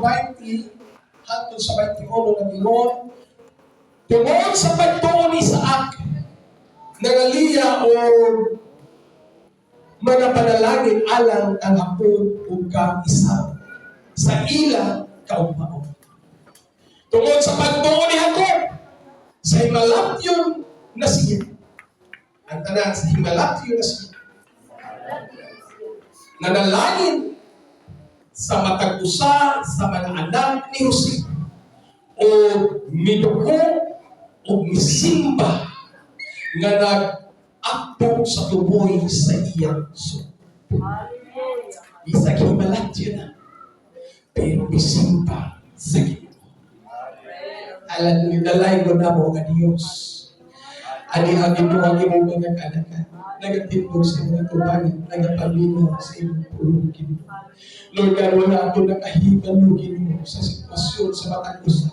versículo 20 hangtod sa 21 na gingon, tungod sa pagtuon ni Isaac, nangaliya o mga panalangin alang ang apo ug ka Isaw sa ila kaugmaon. Tungod sa pagtuon ni Jacob, sa himalatyon na siya. Ang tanan sa himalatyon na siya. Nanalangin sa matag usa sa mga anak ni Jose o miduko o misimba nga nag-apo sa tuboy sa iyang so. Isang himalatyon na. Pero misimba sa Ginoo. Alam niyo, dalay ko na mo ang Diyos. Ani ang ito ang imong mga kanakan. Nagatindog sa mga tubangan, nagapalino sa imong pulong Ginoo. Lord God, wala ako nakahibalo Ginoo sa sitwasyon sa matag usa.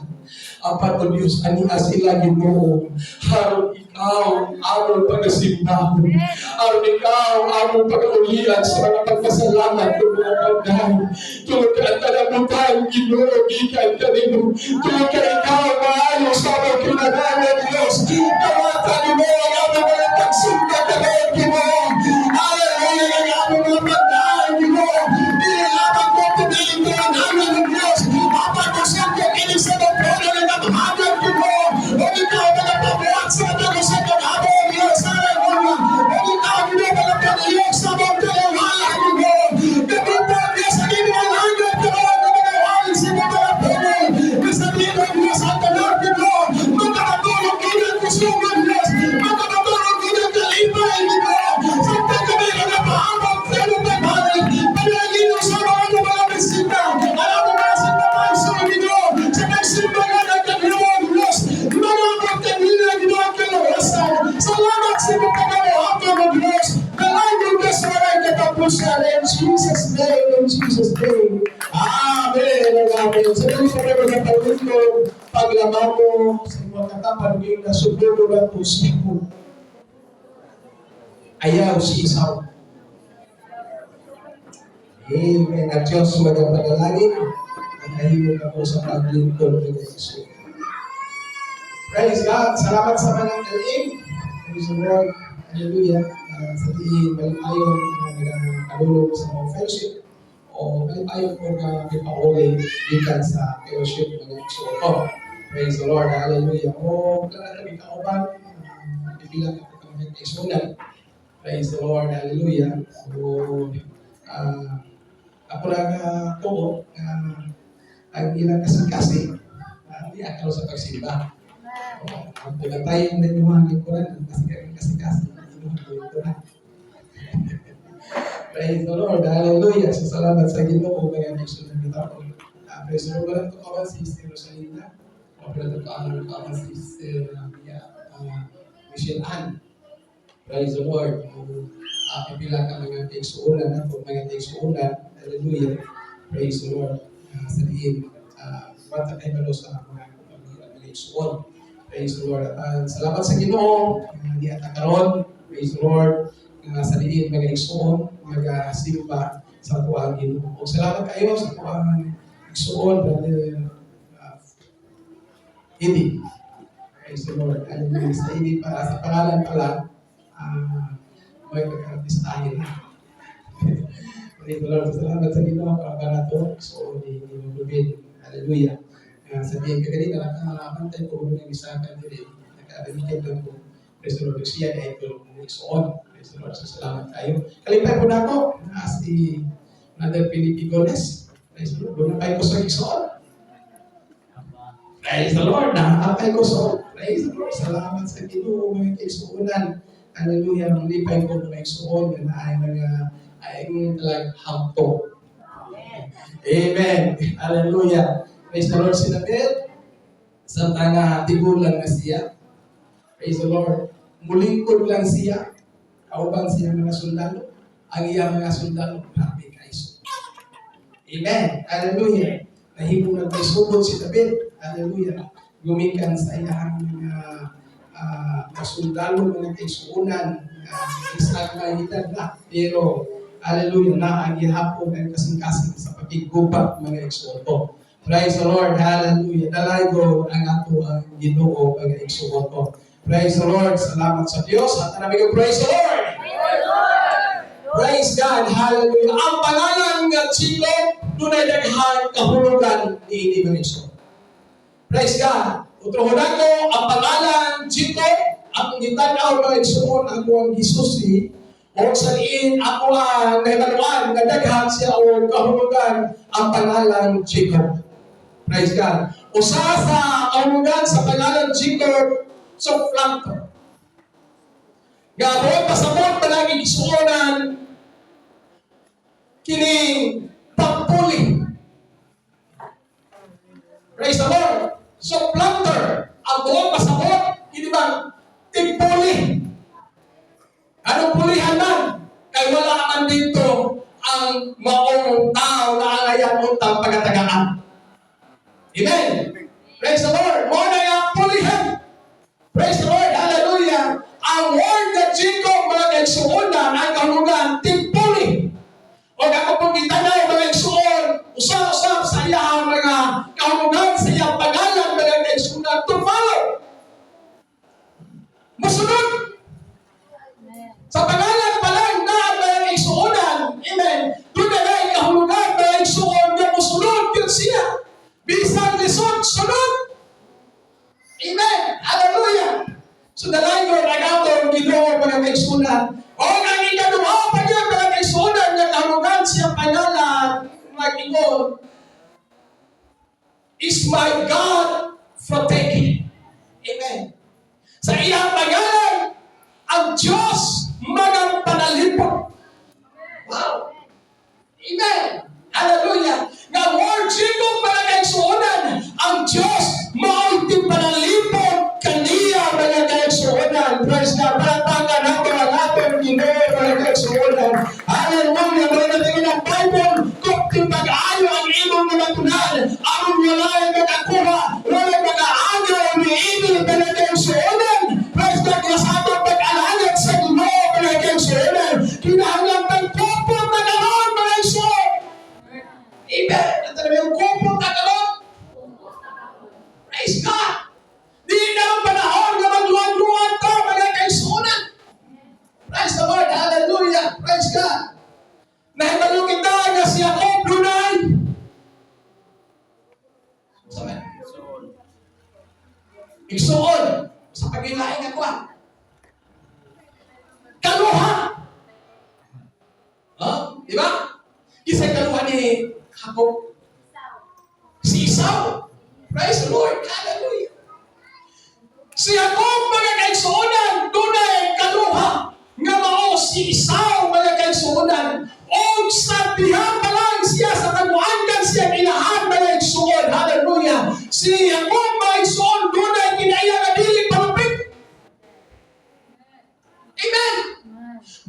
Apat o Diyos, ania sila Ginoo. Haron ikaw, among pagkasimbahan. Haron ikaw, among pag-ulian sa mga pagpasalamat ng mga pagdahan. Tungod ka ang talamutan, Ginoo, gikan ka Ginoo. Tungod ka ikaw, maayo sa mga kinagalan, Diyos. Tawatan mo ang among mga pagsimba ka rin, Ginoo. Hallelujah, ang among mga pagdahan, Ginoo. Nilaban mo, piniling ko ang aming Diyos. Apat o siyempre, kinig sa mga mahagag ko mo, o ikaw nagpapabuhat sa mga sa kanabong Diyos, hallelujah, o ikaw nagpapabuhat sa mga kalawalan mo, kapitang Diyos, ang iyong hanggang ko, nagpapabuhat sa mga kalawalan, kasabihin ng Diyos, ang kalapin mo, magkakatulong kinang kusungan Diyos, magkakatulong kinang kalipay mo, sa pagkabilang na pahabang pero pagbalag, panalino sa mga bisita, alam mo ba sa mga sumunod, sa nagsimba na salamat sa mga kagawahan ng Diyos. Kalahin Diyos maray katapusan. In Jesus' name, in Jesus' name. Amen. Amen. Sa mga pagkakatalit ko, paglaman mo sa mga katapan ng nasubulo na ito sipo. Ayaw si Isaw. Amen. At Diyos magapanalangin. At nahimog ako sa paglingkod ng Yesus. Praise God. Salamat sa mga kalim. Praise the Lord. Hallelujah. Sa tiin, malipayon na nagkalulog sa mga fellowship o malipayon po na pipauli gikan sa fellowship ng Exoto. Praise the Lord. Hallelujah. O kaya kami kauban, bibilang ako kami ng Exonan. Praise the Lord. Hallelujah. So, ako lang po, ang ilang kasing-kasing, hindi akal sa pagsimba. Ang tayo na inuhan ng Quran, kasi inuhan ng Quran. Praise the Lord, hallelujah. So, salamat sa Ginoo mga nagsunod kita ko. Praise the Lord, walang tukawan si Sister Rosalina. Walang tukawan si Sister Michelle Ann. Praise the Lord. Pipila ka mga kaigsuunan at mga kaigsuunan. Hallelujah. Praise the Lord. Sa diin, bata kayo malo sa mga kaigsuunan. Praise the Lord. Salamat sa Ginoo. Di atakaron. Praise the Lord. Sa diin mga igsoon, mga simba sa tuwang Ginoo. O salamat kayo sa tuwang igsoon, Brother Idi. Praise the Lord. Hallelujah. Sa Idi pa, sa pangalan pa lang, may pagkakatistahin. Praise the Lord. Salamat sa Ginoo para barato. So, di Rubin. Hallelujah. Sabihin ka ganito, nakakantay ko ng isa ka din, nakakamikin lang ko. Praise the Lord, siya ay ito nagsoon. Praise the Lord, so salamat tayo. Kalipay po na ako, si Mother Philippe Gones. Praise the Lord, bunapay ko sa nagsoon. Praise the Lord, nakakapay ko sa praise the Lord, salamat sa Ginoo, mga kaisuunan. Hallelujah, malipay ko mga nagsoon, na ay mga, ay talag hamto. Amen. Hallelujah. Praise the Lord, sinabit. Sa tanga tigulan na siya. Praise the Lord. Mulingkod lang siya. Kauban siya mga sundalo. Ang iyang mga sundalo, grabe kaiso. Amen. Hallelujah. Nahimong nagpaisugod si David. Hallelujah. Gumikan sa iyang mga sundalo, mga kaisuunan. Isang mahitag na. Pero, hallelujah, na ang ihapon ang kasing-kasing sa pagkigubat mga eksoto. Praise the Lord. Hallelujah. Dalaygo ang ato ang Ginoo pag igsuon ko. Praise the Lord. Salamat sa Diyos. At namin praise the Lord. Praise God. Hallelujah. Ang pangalan ng Chico, dunay daghan kahulugan ni Iso. Praise God. Utrohonan ko, ang pangalan Chico, ang gitanaw mga igsuon ang buwang Gisusi, o saliin ako ang nahibaluan na daghan siya o kahulugan ang pangalan Chico. Praise God. Usa sa kahulugan sa pangalan Chico, so flanker. Gabon, pasabot palagi gisuonan kining pagpuli. Praise the Lord. So flanker. Ang buong pasabot, hindi ba tigpuli. Anong pulihan man? Kaya wala naman dito ang maong tao na angayan untang pagkatagaan. Amen. Praise the Lord. More na yung pulihan. Praise the Lord. Hallelujah. Ang word na Jacob mga kaigsuonan ang kahulugan timpuli. O ako pong itanaw mga kaigsuon, usap-usap sa iyang mga kahulugan sa iyang pangalan mga kaigsuonan to follow. Musunod. Sa pangalan pa lang na mga kaigsuonan, amen, doon na lang kahulugan mga kaigsuon na musunod yun siya. Bisang lisod, sunod. Amen. Hallelujah. So dalay ko nagato Ginoo mga kaigsuonan. O ang ikaduha pa niya mga kaigsuonan na kahulugan siya pangalan mga Ginoo is my God protecting. Amen. Sa iyang pangalan ang Diyos mga panalipon. Wow. Amen. Hallelujah. Nga word Jacob mga kaigsuonan ang Diyos maulting panalipon kaniya mga kaigsuonan. Praise God. Palatakan natin ang ating Ginoo mga kaigsuonan. Hallelujah. Mga natingin ang Bible kung pag-aayo ang imong mga tunan aron walay makakuha walay makaagaw ni imong mga kaigsuonan. Praise God. Kaya sa atong pag-alagat sa Ginoo mga kaigsuonan kinahanglan pagpupot na ganoon mga kaigsuonan. Amen. At talaga yung kupot na ganoon. Praise God. Di na ang panahon na magluwan-luwan to mga kaigsuonan. Praise the Lord. Hallelujah. Praise God. Nahibalo kita na si Jacob Lunay. Sabi. Igsuon. Sa pagilaing ako. Kaluha. Di ba? Kisay kaluha ni Jacob. Si Esau. Praise the Lord. Hallelujah. Si Jacob mga kaigsuonan dunay kaluha nga mao si Esau mga kaigsuonan. O sa diha pa lang siya sa kaguangan siya ilahan mga kaigsuon. Hallelujah. Si Jacob mga kaigsuon dunay kinaya nga dili palupit. Amen.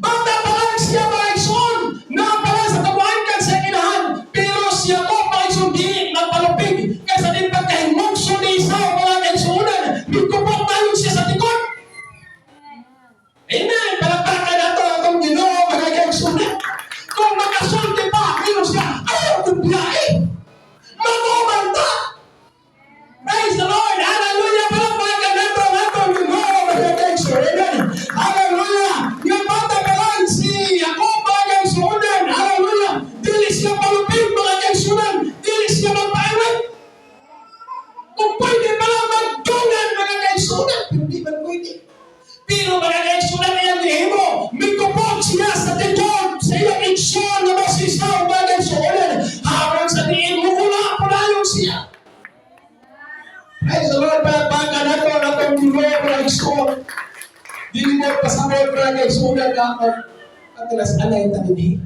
Bata pa lang siya mga kaigsuon na pala sa kaguangan siya ilahan. Pero si Jacob mga kaigsuon dili magpalupig. Kaysa din pagkahimugso ni Esau mga kaigsuonan. Bigkupot tayo siya sa tikot. Amen. Palakpakan nato atong Ginoo mga kaigsuonan. Kung makasulti pa, pero siya, ayaw kong biyahe. Mag-umanta. Praise the Lord. Hallelujah. Palakpakan nato atong Ginoo mga kaigsuonan. Hallelujah. Yung bata pa lang si Jacob mga kaigsuonan. Hallelujah. Dili siya palupig mga kaigsuonan. Dili siya magpaiwit. Kung pwede pala magdungan mga kaigsuonan. Pero di man pwede. Pero mga kaigsuonan na yung nihimo. Mikupot siya sa tikod. Sa iyong iksyon na masisaw mga kaigsuonan. Habang sa diin mo wala po na yung siya. Praise the Lord. Palakpakan nato atong Ginoo mga kaigsuonan. Dili mo pasabot mga kaigsuonan na ako. Katilas anay tanini.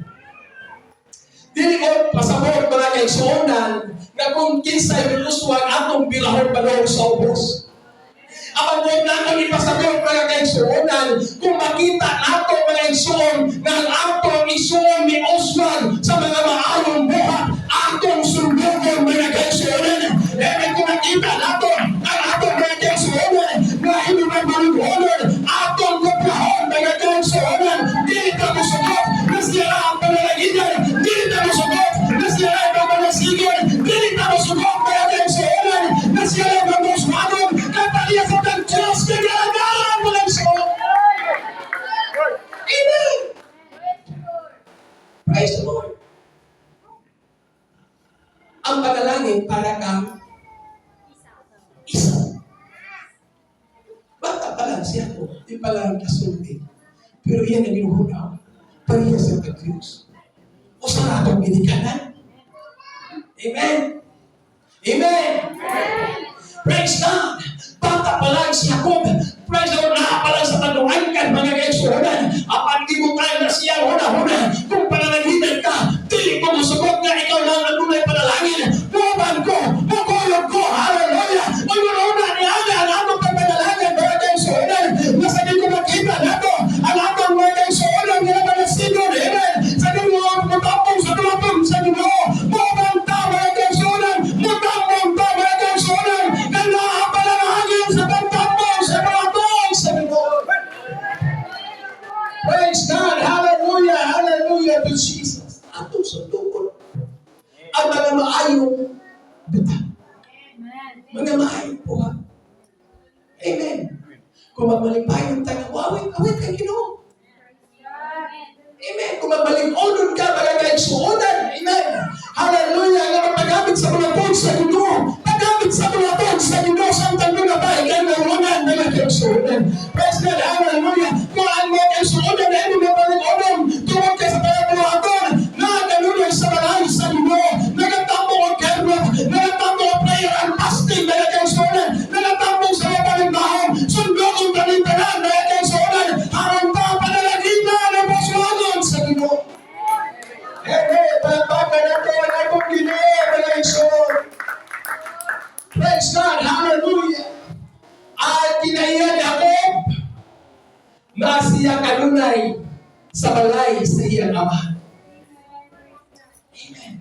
Dili mo pasabot mga kaigsuonan na kung kinsay biluswag atong bilahon balong sa ubos. Ang mga nato ipasabot mga kaigsuonan kung makita nato mga kaigsuon na ang atong isuon ni Osman sa mga maayong buhat atong sundugon mga kaigsuonan. Kung makita nato ang atong mga kaigsuonan na hindi magmalugonan atong kuplahon mga kaigsuonan. Dili ka musugot na siya ang panalaginan. Dili ka musugot na siya ang pamanasigin. Dili ka musugot panalangin para kang isa. Bata pa lang siya ko, di pa lang kasulti. Pero yan ang inuhunaw, pariya sa Diyos. O sa atong binikanan. Amen. Amen. Praise God. Bata pa lang siya ko. Praise the Lord. Pa lang sa tanungan mga kaigsunan. Apan di mo tayo na siya huna-huna. Kung pananalitan ka, di mo masubok nga ikaw lang ang tunay panalangin. Buwan ko, bukuyog ko, hallelujah. Magmuna ni Aga ang among pagpanalangin mga kaigsunan. Nasa di ko makita nato ang among mga kaigsunan na namanasigon. Amen. Sa di mo matapong sa tulapong sa Ginoo. Buwan ta mga kaigsunan. Matapong ta mga kaigsunan. Kaya panalangin sa pagtapong sa tulapong sa Ginoo. Praise God. Hallelujah. Hallelujah to Jesus. Atong sa lukot. Ang mga maayong buta. Mga maayong buha. Amen. Kung magmalipayon tayo, awit kay Ginoo. Amen. Kung magmalingonon ka, mga kaigsuonan. Amen. Hallelujah. Nga magpagamit sa mga tod sa Ginoo. Pagamit sa mga tod sa Ginoo. Samtang mga bahay kayo malunan, mga kaigsuonan. Praise God. Hallelujah. Kung ang mga kaigsuonan na hindi magmalingonon, tungkol ka sa mga buhaton, nakalunan sa balay sa Ginoo. Nagatampo ang kerwat. Nagatampo ang prayer and fasting, mga kaigsuonan. Nagatampo sa mga palimbahon. Sundo kong talintanan, mga kaigsuonan. Harang ta panalagitan ang pasuanon sa Ginoo. Amen. Pagpakan nato ang akong Ginoo, mga kaigsuonan. Praise God. Hallelujah. At kinaiyan ako na siya kanunay sa balay sa iyang ama. Amen.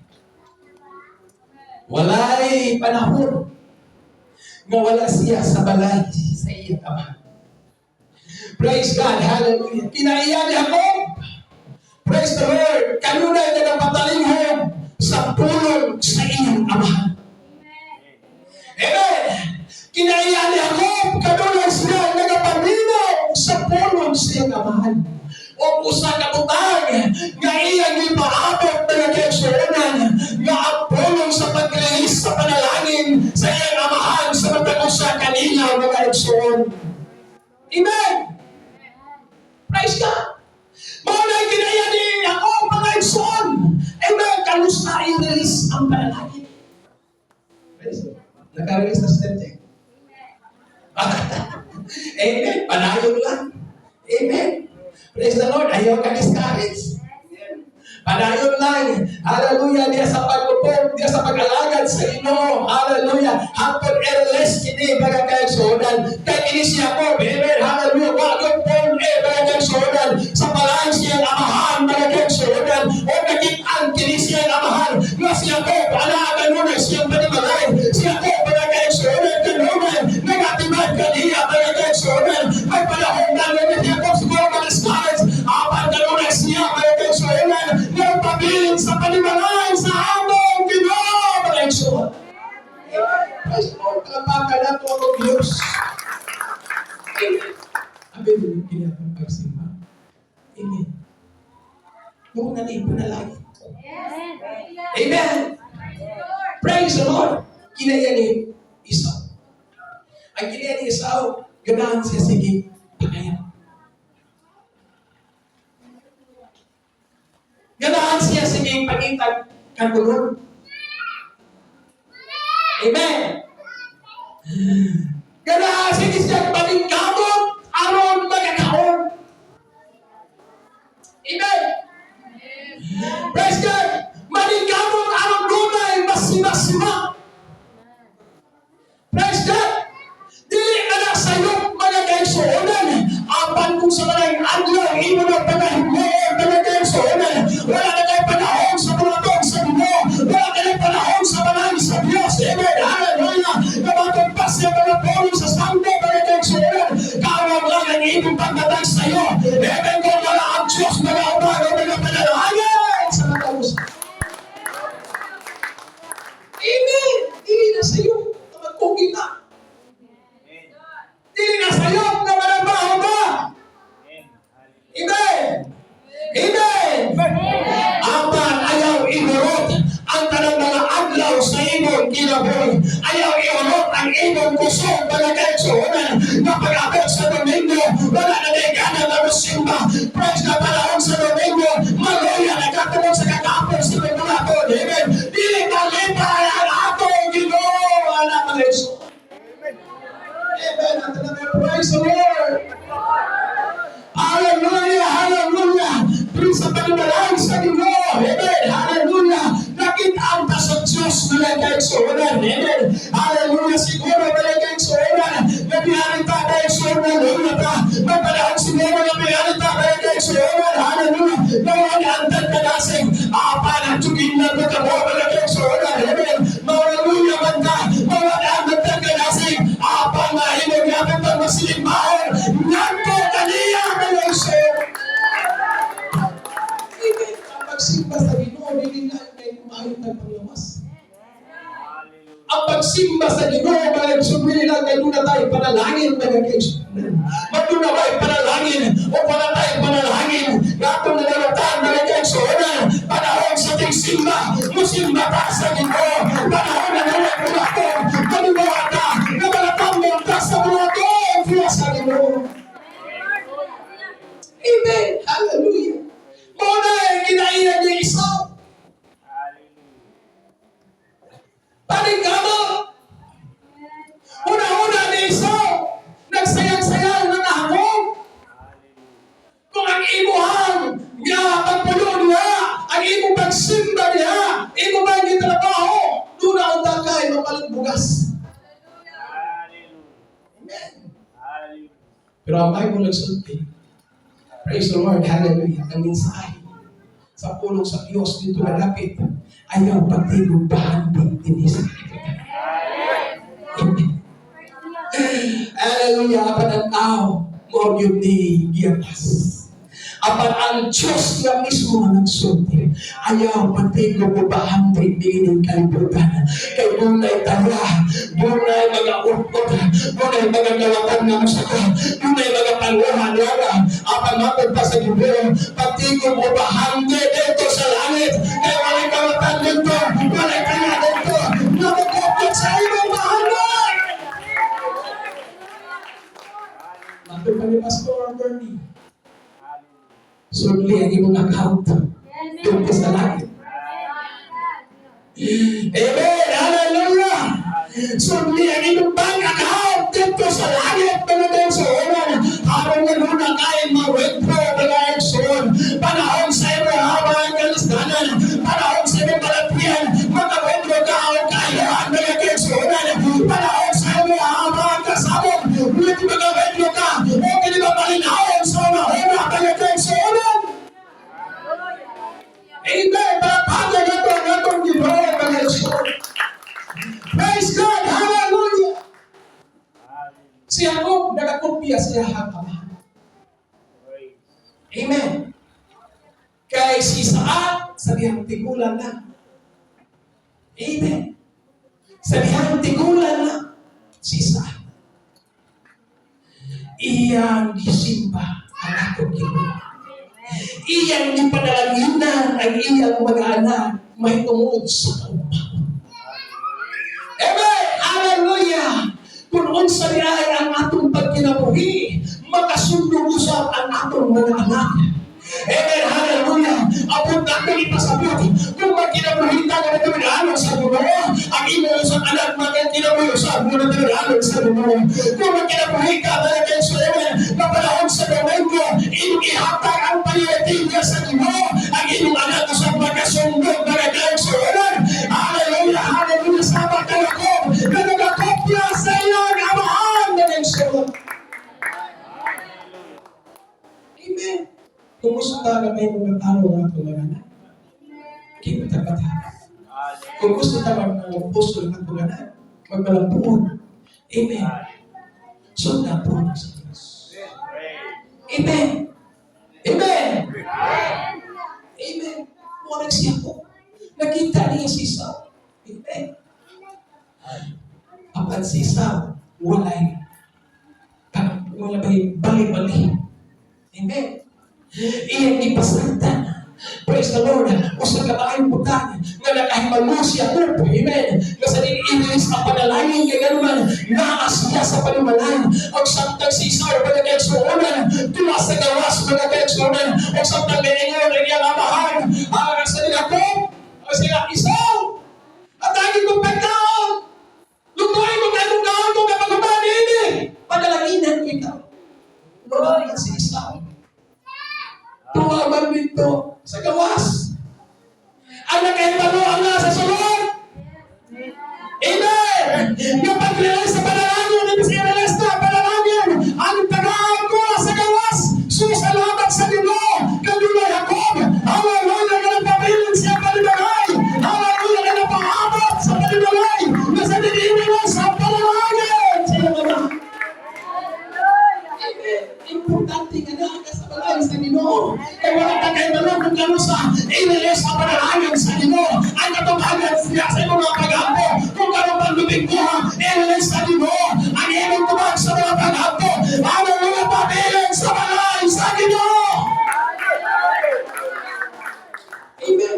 Walay panahon nga wala siya sa balay sa iyang ama. Praise God. Hallelujah. Kinaiyan ako. Praise the Lord. Kanunay na napatalinghob sa pulong sa iyang ama. Amen. Kinaiyan ako. Kanunay siya nagapaminaw sa pulong sa iyang amahan. O usa ka butang nga iyang ipaabot na nagkasunan nga ang pulong sa pagrehis sa panalangin sa iyang amahan sa matagos sa kanila mga igsoon. Amen. Praise God. Maunay kinaiyan ni ako mga igsoon. Amen. Kalusta i-release ang panalangin. Praise God. Naka-release na step. Amen. Panayon lang. Amen. Praise the Lord. Ayaw ka discourage. Panayon lang. Hallelujah. Diya sa pagpupong, diya sa pag-alagad sa Ginoo. Hallelujah. Hangtod erles kini mga kaigsuonan. Kay kini siya ko. Amen. Hallelujah. Wagod pong mga kaigsuonan. Sa palaan siya amahan mga kaigsuonan. O nakitaan kini siya amahan. Nga siya ko. Paalagan mo na siya panimalay. Siya ko mga kaigsuonan. Kanunan. Nagatibad kaniya mga kaigsuonan. May panahon na niya ko siguro ma-discourage. Apan kanunan siya mga kaigsuonan. Nagpabilin sa panimalay sa among Ginoo mga kaigsuonan. Praise the Lord. Kalapakan na ito ang Diyos. Amen. Amen. Kinatang pagsimba. Amen. Noong na ipanalangin ko. Amen. Praise the Lord. Kinaya ni Esau. Ang kinaya ni Esau, ganahan siya sige panayan. Ganahan siya sige pangitag kagulon. Amen. Ganahan siya paningkamot aron magkakaon. Amen. Praise God. Maningkamot aron dunay masima-sima. Praise God. Dili ka na sayop mga kaigsuonan. Apan kung sa malayang adlaw, imo na panahimuon mga kaigsuonan. Wala na kayo panahon sa bulatong sa Ginoo. Wala kayo panahon sa balay sa Diyos. Amen. Hallelujah. Namatong pa siya mga pulong sa santo mga kaigsuonan. imong kinabuhi. Ayaw iulot ang imong kusog mga kaigsuonan na pag-abot sa Domingo, wala na may gana na musimba. Praise na panahon sa Domingo, maluya na katulong sa kakapon sa Domingo. Amen. Dili kalipay ang atong Ginoo, anak mga kaigsuonan. Amen. Praise the Lord. Hallelujah, hallelujah. Pero sa pananalang sa Ginoo, amen, hallelujah. Nakita ang sa Diyos mga kaigsuonan, amen. Hallelujah, siguro mga kaigsuonan, nabiyarita kaigsuonan, hallelujah pa. Magpanahon siguro na biyarita kaigsuonan, hallelujah. Nawag ang tagkadasing, panagtugin na magkabo mga kaigsuonan, amen. Hallelujah, manda, nawag ang tagkadasing, panahimog namin ang masilimbahan, nanto kaniya mga kaigsuonan. Ang pagsimba sa Ginoo, hindi na may kumain ng panglawas. Ang pagsimba sa Ginoo, mga kaigsuonan lang kayo na tayo panalangin, mga kaigsuonan. Magduna tayo panalangin, o pala tayo panalangin, gatong nalalatan, mga kaigsuonan, panahon sa ating simba, musimba ka sa Ginoo, panahon na nalagulakon, manuwa ka, na malatambong ka sa mga to, sa Ginoo. Amen, hallelujah. Muna yung kinainan niya Isaw. Panigamo. Una-una ni Isaw, nagsayang-sayang na nahangog. Kung ang imuhang pagpulo niya, ang imong pagsimba niya, imo ba yung trabaho, doon na ang takay mapalagbugas. Amen. Pero ang Bible nagsulti, praise the Lord, hallelujah, ang mensahe sa pulong sa Diyos dito malapit, ayaw patigugbahan din isa. Amen. Hallelujah, apan ang tao, mo yun ni Giyapas. Apan ang Diyos na mismo ang nagsulti, ayaw patigugbahan din ng kalibutan. Kay dunay tala, dunay mga urkot, dunay mga gawatan na masaka, dunay mga panguhan lala, apan matod pa sa Ginoo, patigugbahan din dito sa langit. Kaya walay gawatan dito, walay kanya dito, na magkopot sa imong bahanan. Matod pa ni Pastor Bernie, sudli ang imong account dito sa langit. Amen, hallelujah. Sudli ang imong bank account dito sa langit, mga kaigsuonan. Harong na nuna kain ma-withdraw, mga kaigsuon. Panahon sa imo habang kalistanan, panahon sa imo palatian, maka-withdraw ka o kayaan, mga kaigsuonan. Panahon sa imo habang kasabog, hindi maka-withdraw ka o kinibabalinahon sa mga huna, mga kaigsuonan. Amen. Pagpagay na ito ang atong Ginoo, mga kaigsuonan. Praise God, hallelujah. Si Jacob nagakopya siya hanggang. Amen. Kay si Isaac, sa dihang tigulan na. Amen. Sa dihang tigulan na, si Isaac. Iyang gisimba ang atong Ginoo. Iyang gipadalaginan ang iyang mga anak may tungod sa kaupaw. Amen! Hallelujah! Kung unsa niya ay ang atong pagkinabuhi, makasundog usap ang atong mga anak. Amen! Hallelujah! Abot natin ipasabot. Kung magkinabuhi tayo na tinagano sa Ginoo, ang imo sa anak magkinabuhi sa muna tinagano sa Ginoo. Kung magkinabuhi ka na kayo sa Amen, mapanahon sa Domingo, inyong ihatag ang paliwetinya sa Ginoo, ang inyong anak sa magkasundog na kayo sa Amen. Hallelujah! Hallelujah! Sama ka na ko, na nagakopya sa iyong amahan na kayo sa Amen. Amen. Kumusta na kayo mga tao nga ito mga anak? Kita kata. Kung gusto tayo mag-apostol ng mga anak, magpalampuon. Amen. Sundan po sa Diyos. Amen. Amen. Amen. Muna siya po. Nakita niya si Saul. Amen. Apat si Saul, wala bali-bali. Amen. Iyang ipasagdan Praise the Lord. Usa ka maayong butang nga nakahibalo siya po. Amen. Kasi in-release ang panalangin kay ganuman naas niya sa panimalan. Ang samtang si Isar mga kaigsuonan tula sa gawas mga kaigsuonan. Ang samtang ngayon ang iyang amahan sa nila ko ang sila isaw at lagi kong pagkaon. Lutuin mo ganong kaon ko kapag umanin eh. Pagalaginan ko ikaw. Wala si Isar. Tuwaman dito sa gawas. Ang nagkahibalo ang nasa sulod. Amen! Yung pag-realize sa panalangin, hindi siya realize na panalangin, ang tagaan ko sa gawas, susalamat sa Dino, kadulay Jacob, hallelujah ka ng pabilin siya palinagay, hallelujah ka ng pang-abot sa palinagay, na sa dinini mo sa panalangin. Sila ka ba? Importante ka na kasabalay sa Dino. Kaya wala ka kayo nalang kung gano'n sa i-release sa panalangin sa Dino. Ang katumagan siya sa iyong mga pag-ampo. Kung gano'n pang lubig mo, i-release sa Dino. Ang iyong tumag sa mga pag-ampo. Ano mga pabilin sa balay sa Dino. Amen.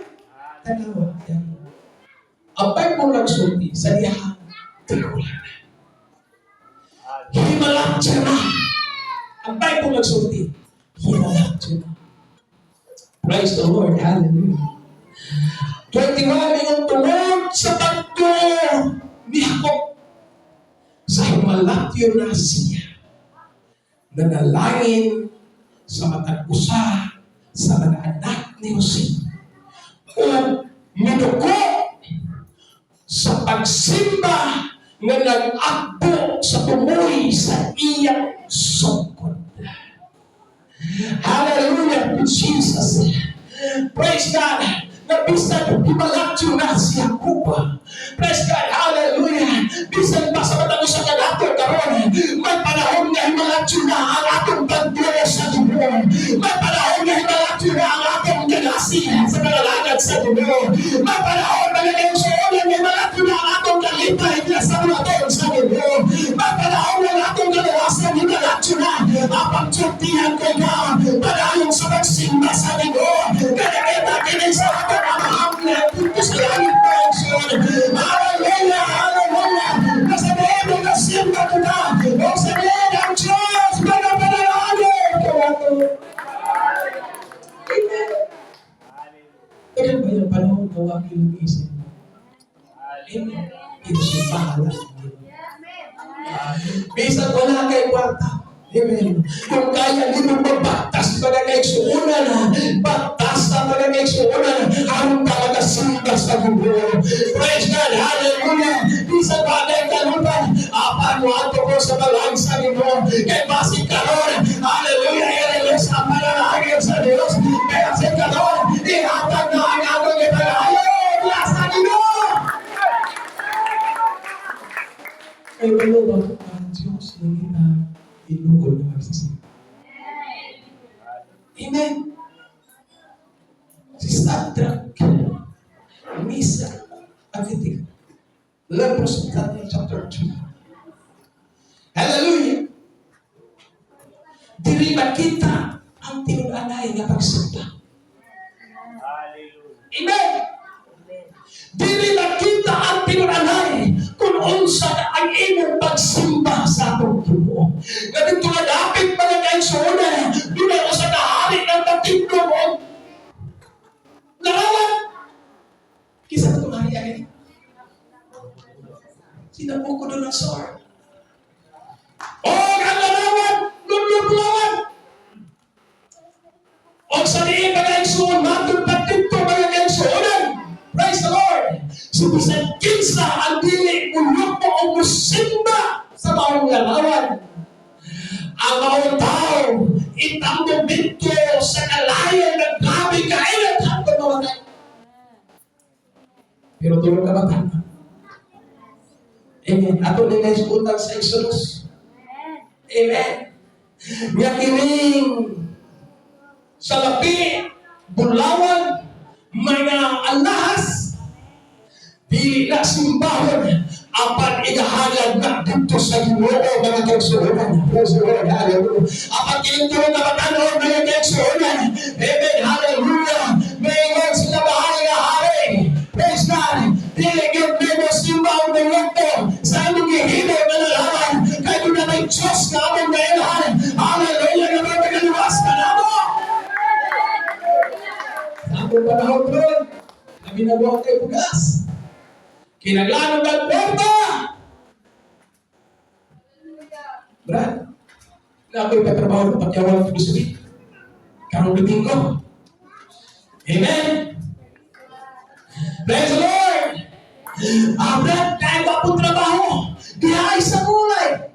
Tanawa. Ang Bible nagsulti sa diyahang tigulan. Himalang siya na. Ang Bible nagsulti, himalang siya na. Praise the Lord. Hallelujah. 21, yung tungod sa pagto ni Jacob sa himalatyo na siya. Nanalangin sa matag-usa sa mga anak ni Jose. O minuko sa pagsimba nga nag-akbo sa tumoy sa iyang sungkod. Hallelujah to Jesus. Praise God. Nabisan himalatyo na si Jacob. Praise God. Hallelujah. Bisan pa sa matang sa kanato karon, may panahon na himalatyo na ang atong pagduro sa Diyos. May panahon na himalatyo na ang atong ganasihan sa kalalagad sa Diyos. May panahon na nagayusuonan na himalatyo na ang atong kalipay na sa mga taon sa Diyos. May panahon na atong galawasan himalatyo na ang pagtsurtihan ko na panahon sa magsimba sa Diyos. Kaya kita kinin sa atong amahamlet dito sa langit na ang Sion. Hallelujah! Hallelujah! Nasabihin mo na simba ko na o sabihin ang Diyos mga panalangin ko ato. Amen. Kaya ba yung panahon na huwag ilumisin mo? Amen. Ito siya pahala. Bisan wala kay kwarta. Amen. Kung kaya dito magbatas mga kaigsuunan, batas na mga kaigsuunan, ang talaga simba sa gulo. Praise God, hallelujah. Bisan bagay kalutan, apan mo ato ko sa balang sa Diyos. Kay basig karon, hallelujah, i-release ang panalangin sa Diyos. Kaya sa karon, ihatag na ang atong ipalayo sa Diyos. Kaya wala ba ang Diyos na kita inuod na magsisimba. Amen. Si Shadrach, Meshach, Abednego. Let's start in chapter 2. Hallelujah. Dili ba kita ang tinunanay nga pagsimba? Amen. Dili ba kita ang tinunanay kung unsa ang imong pagsimba sa atong Ginoo. Nga dito nga dapit mga kaigsuonan, doon ako sa kahari ng tatindog mo. Larawan! Kisa na itong hari ay sinabog ko doon ang sword. O ang larawan! Lulublawan! O sa diin mga kaigsuon, matong patito mga kaigsuonan. Praise the Lord! So bisan kinsa ang dili ulok mo o musimba sa maong larawan. Ang maong tao, itambong dito sa kalayan ng grabe kailan hanggang mamatay. Pero tulong ka ba tama? Amen. Ato nila isutang sa Exodus. Amen. Nga kining sa lapi, bulawan, mga alahas, di na simbahon, apan igahagad na dito sa Ginoo mga kaigsuonan. Praise the Lord, hallelujah. Apan kinintulong na matanon mga kaigsuonan. Amen, hallelujah. May sa imong gihimo na nalaman. Kaya doon na may Diyos na among nailahan. Hallelujah, na may magaluwas ka na mo. Sa among panahon doon, na minabuang kay bugas. Kinaglanong ng puerta. Brad, na ako'y patrabaho ng pagyawan ng gusto ni. Karong Domingo. Amen. Praise the Lord. Brad, kaya wapong trabaho. Diha ay sa mulay.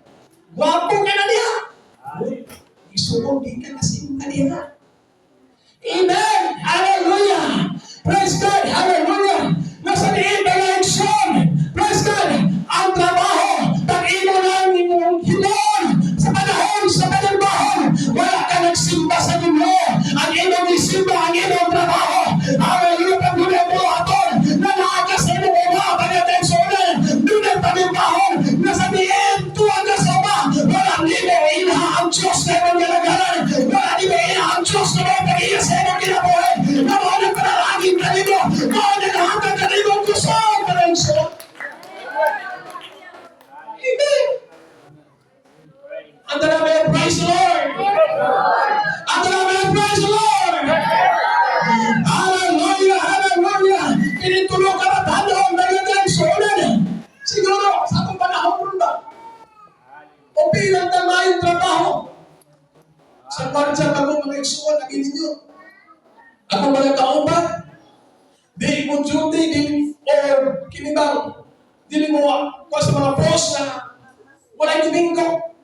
Wapo ka na diha. Isuko, di ka nasimta diha. Amen. Hallelujah. Praise God. Hallelujah. Nasa diin na eleksyon. Praise God. Ang trabaho. Pag-ino lang yung hinon. Sa panahon, sa panahon. Wala ka nagsimba sa Ginoo. Ang imong isimba, ang imong trabaho. Hallelujah. Pag doon mo aton. Na naagas sa imong uma. Pag-atensyonan. Doon ang panimbahon. Nasa diin. Tuwag na sa uma. Wala nimo ina ang Diyos na imong galagalan. Wala nimo ina ang Diyos na imong pag-iya sa imong kinabuhay. Na mga nagpanalangin ka nimo. Mga naghahatag ka nimo gusto. Parensyo. Amen. Ang namin, praise the Lord. Ang namin, praise the Lord. Hallelujah, hallelujah. Pinitulong ka na tanong na nagdensyonan. Siguro, sa akong panahon rin ba? O bilang tamayong trabaho. Sa kwartsa ka mo mga iksuon, naging ninyo. Ako mga kauban, di mo duty, or kinibang, di mo ako sa mga post na wala'y Domingo.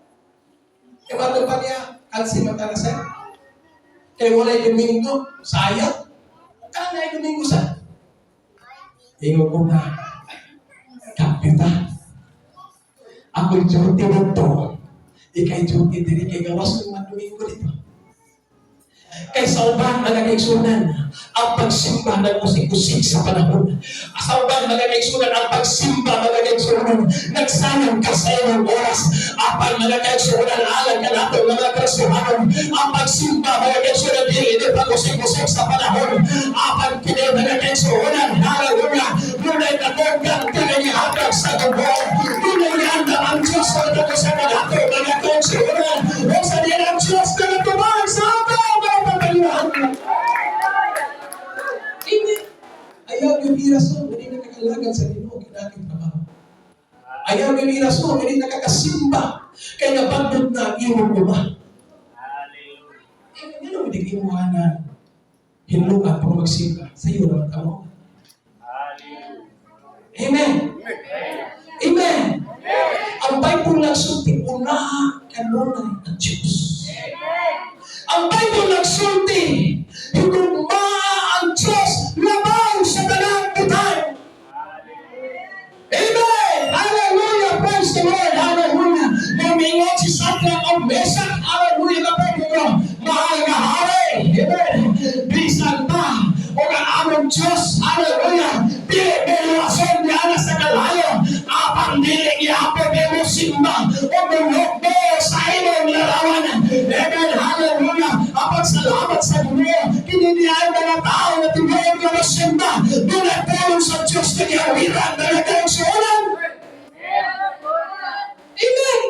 Ibato pa niya, kalsi mata na siya. Kaya wala'y Domingo, sayang. Kana'y Domingo sa? Ingo ko na, kapita. Ako'y duty dito. Ika'y duty dito, kay gawas ng mga Domingo dito. Kay sa ubang nagagaigsunan ang pagsimba ng musik-musik sa panahon. Sa ubang nagagaigsunan ang pagsimba nagagaigsunan. Nagsayang ka sa iyong oras. Apang nagagaigsunan alam ka natin ng mga krasuhanon. Ang pagsimba nagagaigsunan hindi pa musik-musik sa panahon. Apang kini nagagaigsunan. Hallelujah. Nunay katonggang tinanyihatag sa gubo. Nunay yanda ang Diyos na nagkasagan natin nagagaigsunan. O sa diyan ang Diyos na nagtumang sa atin. Hindi. Ayaw yung iraso, hindi nakakalagan sa Ginoo kinaking trabaho. Ayaw yung iraso, hindi nakakasimba. Kaya nabagod na imong uma. Hallelujah. Ano hindi imuha na hinlugan pag magsimba? Sa iyo naman kamo. Amen. Amen. Ang Bible nagsulti, unaha kanunay ang Diyos. Ang Bible nagsulti, higugma ang Diyos labaw sa talang butay. Amen! Hallelujah! Praise the Lord! Hallelujah! Namingot si Sadrak ang Mesak. Hallelujah! Kapag mahal na hari. Amen! Bisan pa o ang among Diyos. Hallelujah! Pili-piliwason niya na sa kalayo. Apang diling yapag e mo simba o mulokbo sa imong larawan. Amen! Hallelujah! Apag salamat sa Ginoo. Kininihan na tao na tingin na masimba. Doon ay tulong sa Diyos na gihawiran na nagkaigsunan. Amen!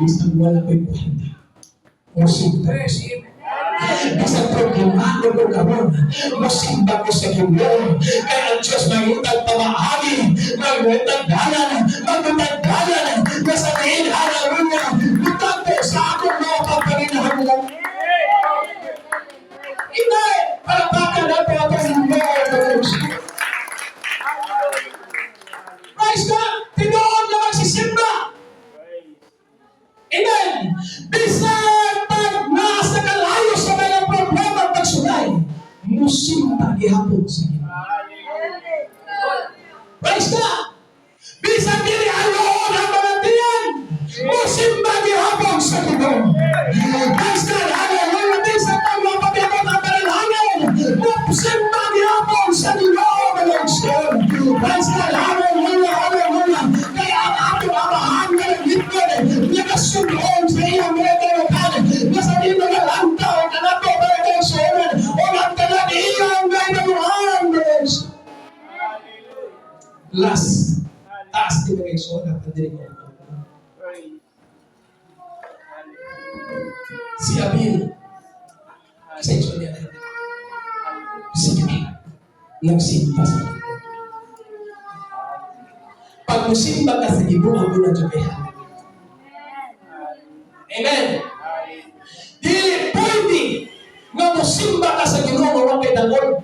Bisan wala ko'y kuhanda. Musimba ko siya. Bisan proklamado ko karon. Musimba ko sa Ginoo. Kaya ang Diyos mangutag pamaagi. Mangutag dalan. Mangutag dalan. Nasabihin, hallelujah. Mutag ko sa akong mga pagpaginahanglan. Hindi! Palapakan natin ang Panginoon. Praise God! Tinoon na magsisimba! Amen! Bisan pag nasa kalayo sa mga problema at pagsulay, musimba ihapon sa Ginoo. Praise God! Bisan diri ayoon ang mga tiyan, musimba ihapon sa Ginoo. Praise God! Hallelujah! Bisan pag mapagabot ang panalangin, musimba ihapon sa Ginoo. Praise God! Hallelujah! Hallelujah! Kaya ang ating amahan na naglipod, nakasunod sa iyong mga karokan, nasa di mga lantaw, kanato, mga karosunan, o lantanan iyong mga karokan, kay Sona, pandiri ko. Si Abil, sa iso niya, si Abil, nagsimba sa Ginoo. Pag musimba ka sa Ginoo, ang doon na kay hangin. Amen. Dili pwede nga musimba ka sa Ginoo, wala kay dangol.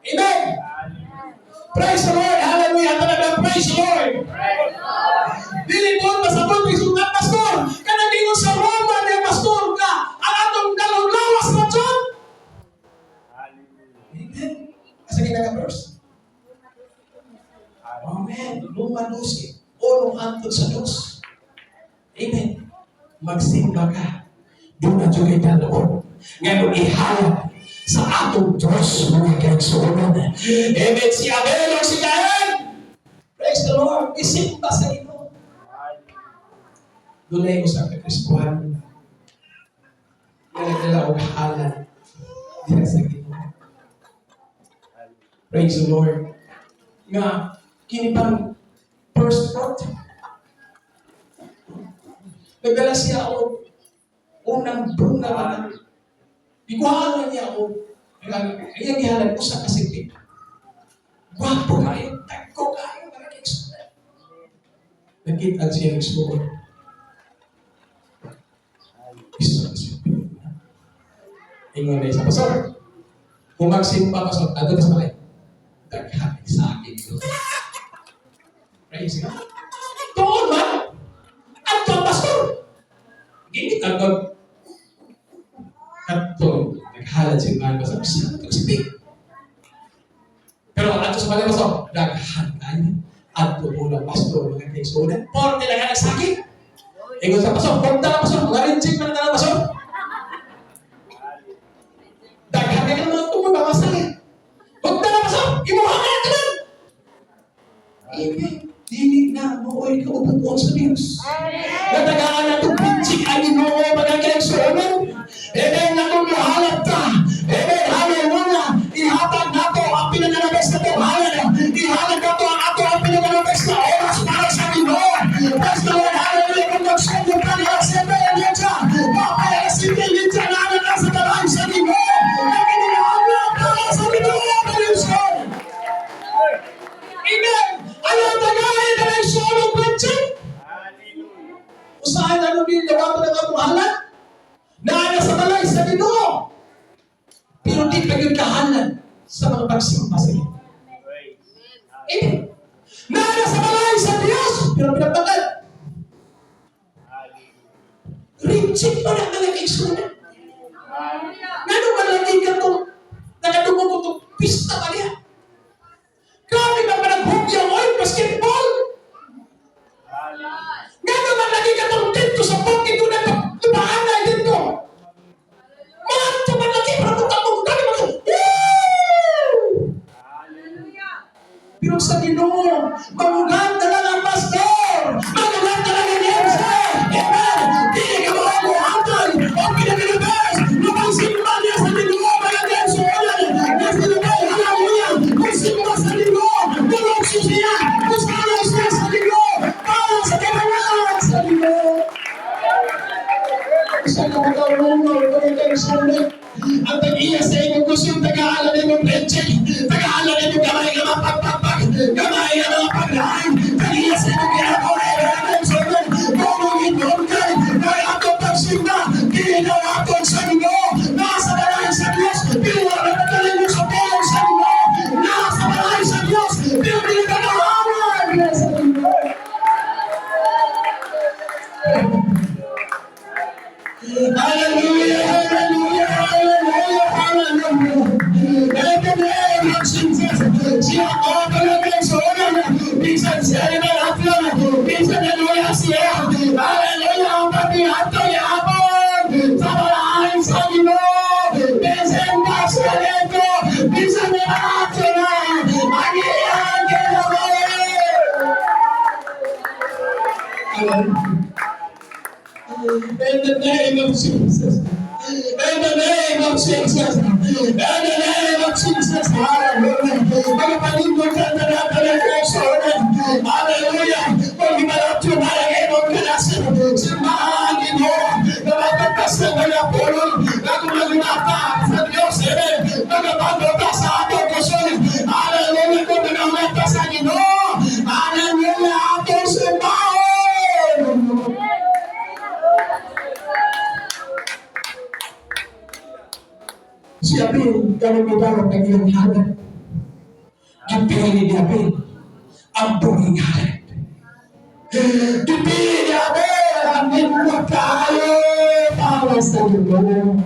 Amen. Praise the Lord. Hallelujah. Talaga, praise the Lord. Dili doon masabot ng sugat, pastor. Kanang ingon sa Roma na pastor ka. Ang atong dalong lawas na dyan. Amen. Asa ginaka-verse? Amen. Lumanusin. Unong antod sa Diyos. Amen. Magsimba ka. Doon na dyan kay dalaon. Ngayon, ihalap sa atong Diyos, mga kaigsunan. Amen. Si Abel o si Cain. Praise the Lord. Isimba sa Ginoo. Dunay ko sa Kristohan. Nagdala o halan diya sa Ginoo. Praise the Lord. Nga, kinipang first fruit. Nagdala siya ako unang bunga ka na. Ikuhaan niya ako. Ayan ihalan ko sa kasipin. Gwapo kayo. Tagko kayo. Nakita siya ng suot. Isa siya. Ingon na isa. Pastor, kung magsimpa, pastor, ano na sa malay? Daghan sa akin ito. Praise God. Tuon man. At ito, pastor. Gingit ang God. At ito, naghalad siya nga. Pastor, saan ito si pero at ito sa malay, pastor, daghan kayo. At ito muna, pastor, mga kaisunan. Por, nilaghan ang sakit. Ingon sa pastor, punta na pastor, mga rinchik pa na pastor. Daghan ka ng mga tumong mga sakit. Punta na pastor, imuha ka na. Amen. Dili na mooy kaupuan sa Diyos. Natagaan na itong rinchik ang Ginoo, mga kaisunan. Amen, na kung mahalap ka. Amen, hallelujah. Ihatag na ito ang pinanganabes na ito. Hallelujah. Ihatag na ito ang pinanganabes na oras para sa Ginoo. Praise the Lord, hallelujah. Kung nagsundo ka niya, siyempre ang yan siya. Papaya si Pilip siya na na sa dalay sa Ginoo. Ang ginagawa para sa Ginoo. Amen. Ayaw tagay na lang solong kwenching. Usahan na nung dawato ng kamuhalan. Na sa dalay sa Ginoo. Pero di pa yung kahanan sa mga pagsimpa sa Ginoo. Amen. Nana sa balay sa Diyos, pero pinapagal. Rinchik pa na talaga iksunan. Nano ba lagi ka itong nakadungog itong pista pa niya? Kami ba panaghugyaw oil basketball? Nano ba lagi ka itong dito sa pangkin ko na tumahanay dito? Mato ba lagi para mutang-mutang mo? Pero sa Ginoo, mamugat na lang ang pastor. Mamugat na lang ang Yensa. Amen. Hindi ka makamuhatay. O pinag-ilabas. Magsimba niya sa Ginoo. Mga Yensa. Nagsilabay. Hallelujah. Magsimba sa Ginoo. Tulogso siya. Musalos niya sa Ginoo. Para sa kamalaan sa Ginoo. Isa ka magkaulungaw. Ang tag-iya sa inyong gusto. Taga-alam inyong plenching. Taga-alam inyong kamay nga mapagpapag. Kamay nga mga paglahan. Tag-iya sa inyong ginagawa. Kung inyong kay may atong pagsimba. Ginaw atong sa Ginoo. Nasa balay sa Diyos. Piwala na nagaling mo sa tulong sa Ginoo. Nasa balay sa Diyos. Piwala na nagahawan sa Ginoo. Hallelujah, hallelujah, hallelujah, hallelujah. In the name of Jesus, siya ko talaga sa unan. Minsan siya na lahat minsan na siya. Hallelujah, ang pati-hato yapon. Sa malahan sa Ginoo. Minsan pa siya nito. Minsan na lahat na. Ang ginagawa. In the name of Jesus. In the name of Jesus. In the name of Jesus. Hallelujah. Mga panindog ka na natin ang kasonan. Hallelujah. Pag-ibalap yun, halagay mo ka na simbahan, Ginoo. Na magpapasal na yung pulong na kumagunata sa Diyos. Nagabago ka sa ato kusol. Hallelujah. Kung nangamata sa Ginoo. Hallelujah. Atong simbahan. Si Abel, kami bilang ng iyong hanap. Dipili ni Abel ang buong hanap. Dipili ni Abel ang inyong kayo para sa Diyos.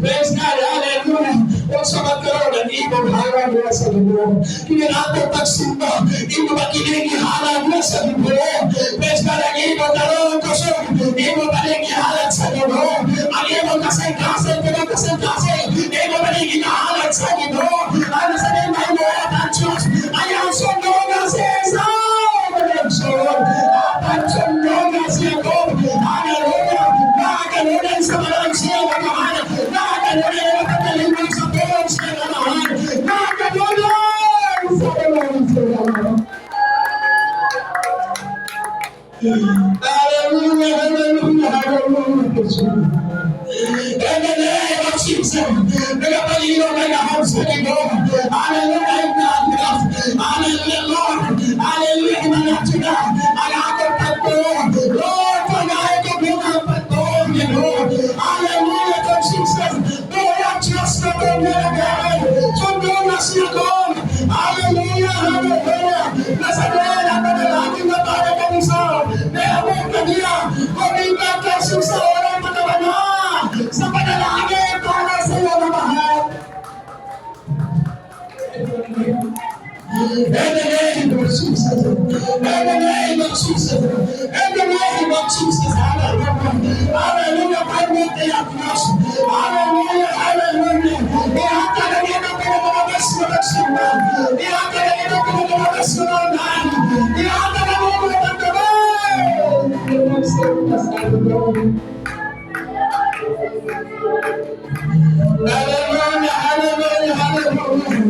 Praise God, hallelujah. Huwag sa magkaroon ng ibang harap nila sa Diyos. Kinalato pagsimba, imo makiling ihalad nila sa Diyos. Praise God, ang ibang karoon kusog, imo makiling ihalad sa Diyos. Ang ibang kasay-kasay, pinag-kasay-kasay, imo makiling ihalad sa Diyos. Ano sa name ay mo at Diyos, ay ang sundo na si Esau. At sundo na si Jacob. Hallelujah. Nakakalunan sa malang siya kamahan. Nakakalunan ang pagkalimang sa tulong siya kamahan. Nakakalunan sa malang siya kamahan. Hallelujah, hallelujah, hallelujah. In the name of Jesus, nagapalino na lahat sa Diyos. Hallelujah, hallelujah, Lord. Hallelujah, manatuna. Ang aking pagtuon. Lord, pag-ahay ko bilang pagtuon niya, Lord. Hallelujah, to Jesus. Lord, ang Diyos na doon na nagawin. Sundo na siya doon. Hallelujah, hallelujah. Nasa doon ang panalangin na para kami sa meron kaniya. Kumibag ka sa oras patawa na. Sa panalangin para sa iyo na mahal. In the name of Jesus. In the name of Jesus. In the name of Jesus. Hallelujah. Hallelujah. Pagbuti ang Diyos. Hallelujah. Hallelujah. Ihata na niya ng pinagmamagas mo ng simba. Ihata na niya ng pinagmamagas mo ng unahan. Ihata na niya ng pagkabay. Hallelujah, hallelujah, hallelujah.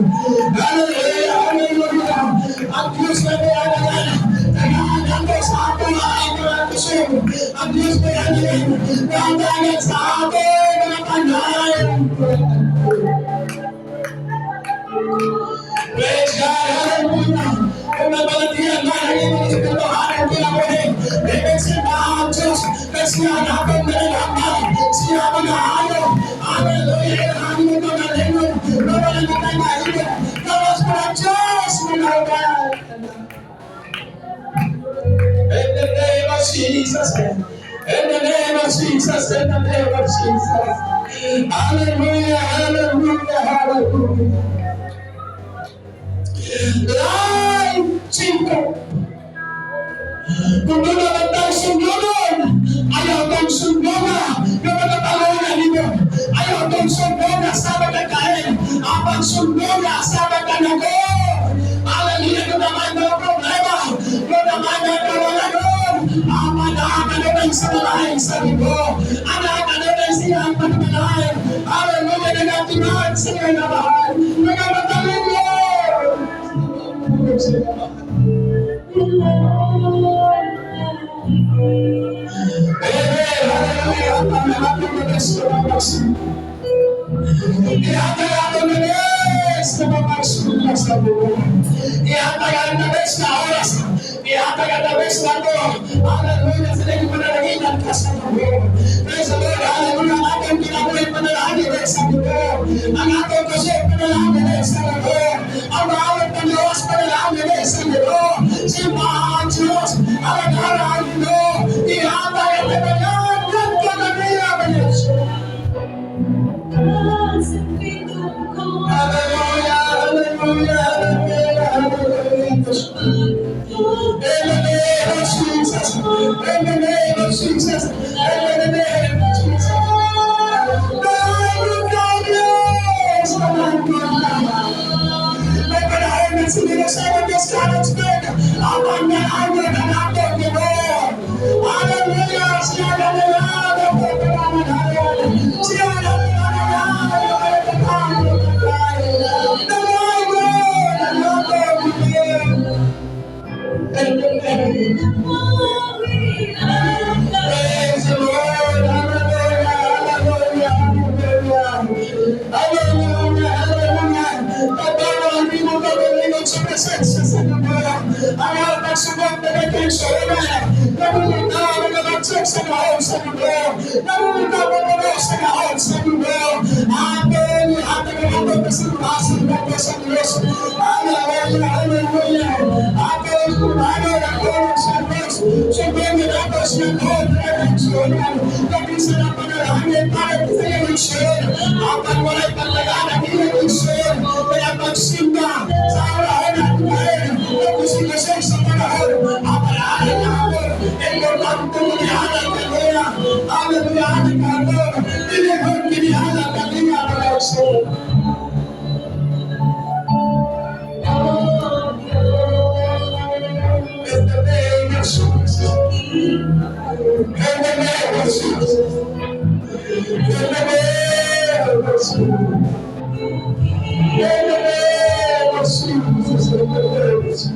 Hallelujah, hallelujah. Ang Diyos na pinagalan, nag-aangan ko sa ating mga kusog. Ang Diyos na yan, nag-aangan sa ating mga panahin. Praise God, hallelujah. Kung nabalatihan na ang iyong iskatohanan kinabuhin, ibig simbahan Diyos, kasi hanapin na nilaman, siya mag-aayon. Hallelujah, ilahangin mo mga lingkod, nawalan na tayo mahigit, nawas mo ang Diyos, minawal. In the name of Jesus, in the name of Jesus, in the name of Jesus. Hallelujah, hallelujah, hallelujah. Live Jacob. Kung doon naman tayo sundunan, ayaw tong sunduna, yung magkatalunan ninyo. Ayaw tong sunduna sa magkakain, abang sunduna sa magkanago. Hallelujah, kung naman may problema, kung naman may kawalan, anak-anunan sa malahin sa libo. Anak-anunan siya ang pagmalahin. Hallelujah, nagatiman siya na mahal. Nagamatalin mo. Ihatagan na bes na mapagsulat sa buwan. Ihatagan na bes na oras. Ihatagan na bes na to. Hallelujah, sa naging panalaginan ka sa buwan. Praise the Lord, hallelujah, ang ating kinabuhin panalangin ay sa buwan. Ang ating kasi panalangin ay sa buwan. Ang bawat ng Diyos panalangin ay sa buwan. Simbahan Diyos, alagharaan nyo. Ihatagan na ba yan? Ganto na niya ba Diyos? Hallelujah, hallelujah, hallelujah, hallelujah. In the name of Jesus, in the name of Jesus, in the name of Jesus. God, yes, may panahon na sinilasayan ng Scarlet's Bed, ang pagdaan na natin, Lord. Hallelujah, siya na nila, ang pagdaan, siya na nila, in Praise the Lord. Hallelujah. Hallelujah. Hallelujah. Hallelujah. Pagkawa ang hindi mo gagawin sa presensya sa Lord. Ang apat sa mga nagkakasya na nabulitaw ang nagkakasya sa kahon sa Lord. Nabulitaw ang mga sa kahon sa Lord. Amen. Ating ang ating kasilbasan ng sa Diyos. Hallelujah. Hallelujah. Ating kumain ang kahon sa Diyos. Sabihin niyo tapos ng kahon na reaksyonan. Kapag sa napanalangin para reaksyon. Apat wala'y paglagaan ang reaksyon. Kaya magsimba sa arahan at buhay. Kapag sa panahon. Apalaan namin. Importante mo nihalang kanila. Hallelujah. Ating kahon. Tinipag kinihalang kanila ang reaksyon. In the name of Jesus. In the name of Jesus. In the name of Jesus. In the name of Jesus. In the name of Jesus.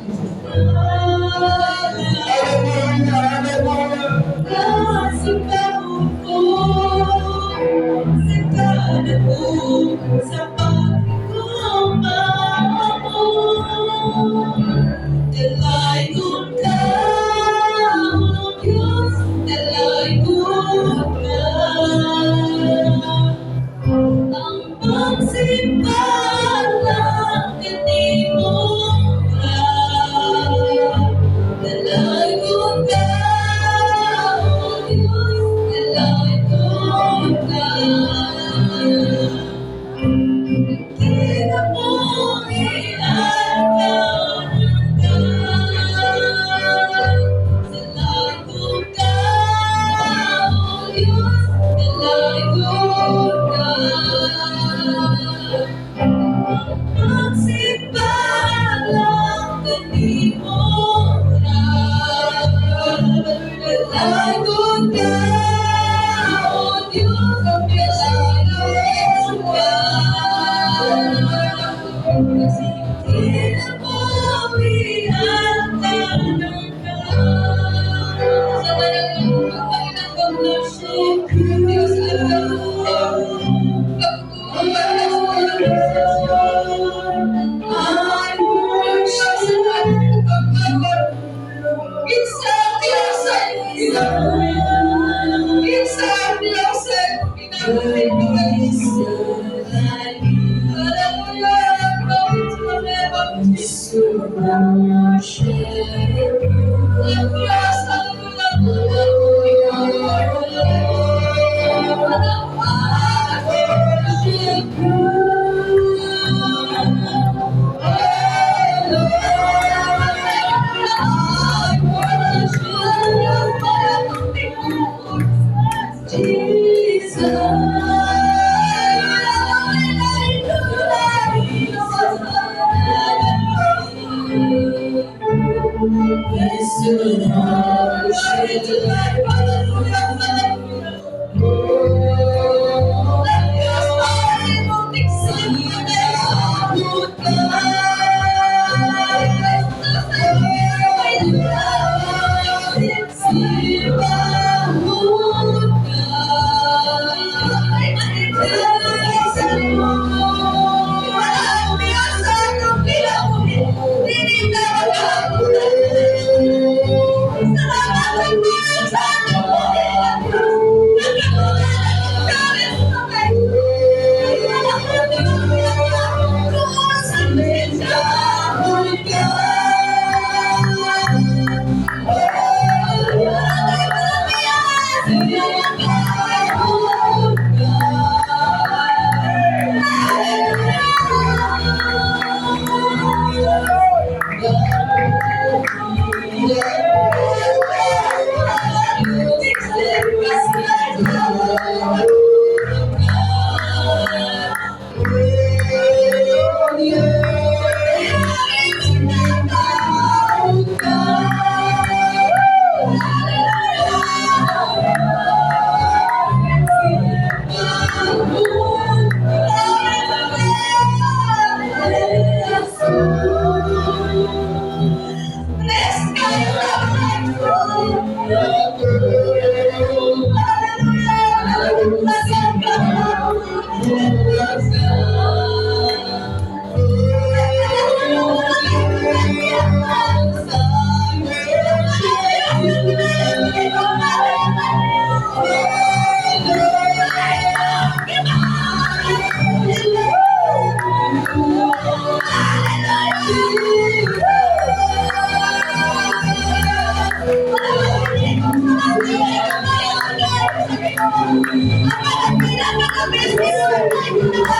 Hallelujah. Hallelujah.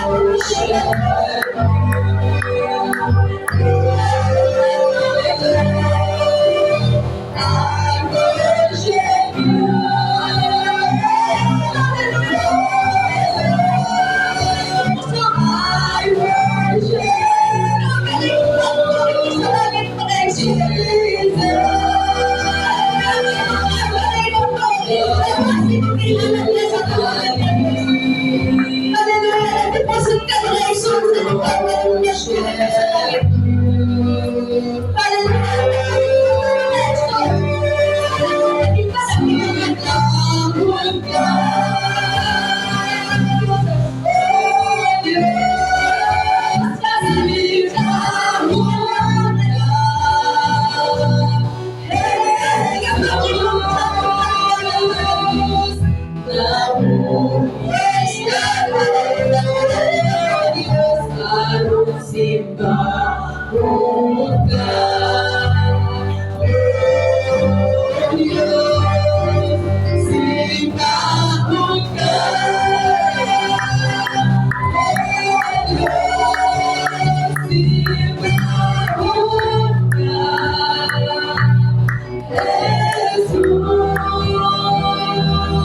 Hallelujah.